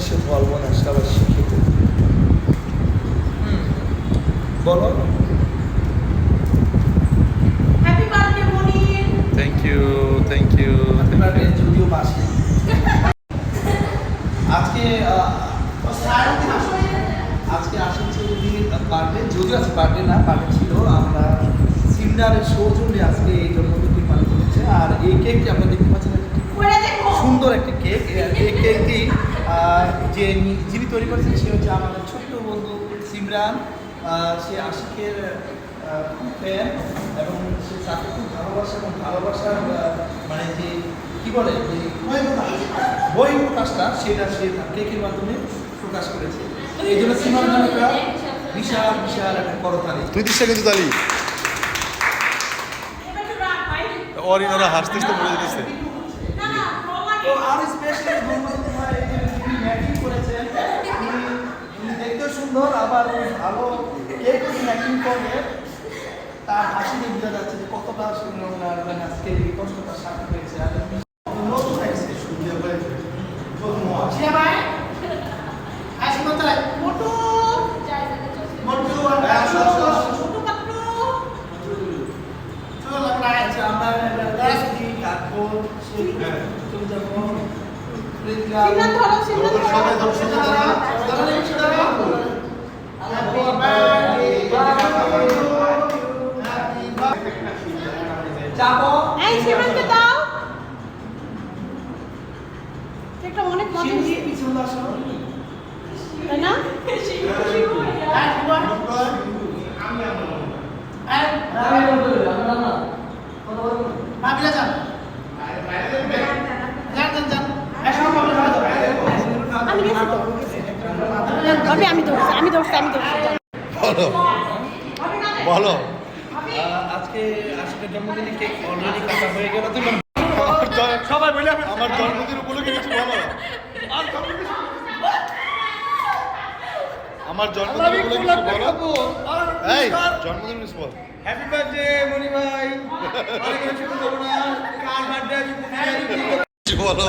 সে বলবো না, সবাই শিক্ষিত। বলো। Happy birthday Monir. Thank you, thank you. যদিও মাসে আজকে আজকে আশিক চৌধুরীর বার্থডে, যদিও আজকে বার্থডে না, বার্থডে ছিল। আমরা সিমরানের সৌজন্যে আজকে এই জন্মদিনটি পালন করছে। আর এই কেকটি আপনারা দেখতে পাচ্ছেন, সুন্দর একটি কেক। এই কেকটি যিনি তৈরি করেছেন সে হচ্ছে আমাদের ছোট্ট বন্ধু সিমরান। সে আশিকের খুব ফ্যান এবং সে তাকে খুব ভালোবাসে এবং ভালোবাসার মানে যে কী বলে যে বই প্রকাশটা সেটা সে কেকের মাধ্যমে প্রকাশ করেছে। এই জন্য সিমরান জন্য একটা বিশাল বিশাল একটা করতালি। তুই দিচ্ছে কিন্তু তালি অরিনরা হাসতে হাসতে বলে দিচ্ছে। আর স্পেশালি ম্যাকিং করেছেন, উনি দেখতেও সুন্দর, আবার ভালো কেক ম্যাকিং করে। তার হাসিতে বোঝা যাচ্ছে যে কতটা সুন্দর ওনার আজকে এই কষ্টটা সাথে হয়েছে। আর নতুন হয়েছে সুন্দর হয়েছে। অনেক মজা তাই না? আমি ধরছি বলো বলো। আজকে আজকে জন্মদিনে কেক অলরেডি কাটা হয়ে গেল। তুমি সবাই বলে আমার জন্মদিন উপলক্ষে কিছু বলো। আমার জন্মদিন উপলক্ষে কিছু বলো। এই জন্মদিন মিস বল। হ্যাপি বার্থডে মনি ভাই। অনেক অনেক শুভকামনা। কার বার্থডে কিছু বলো।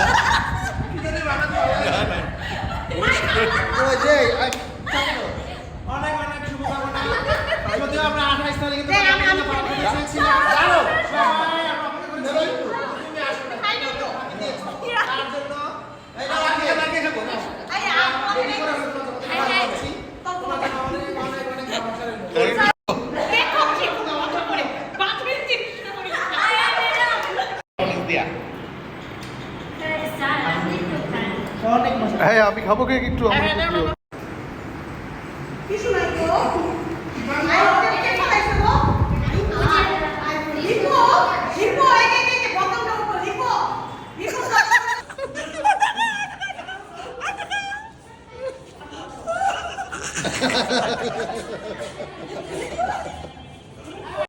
অনেক অনেক শুভকামনা। যদিও আমরা 28 তারিখে হ্যাঁ আমি খাবো কেক একটু।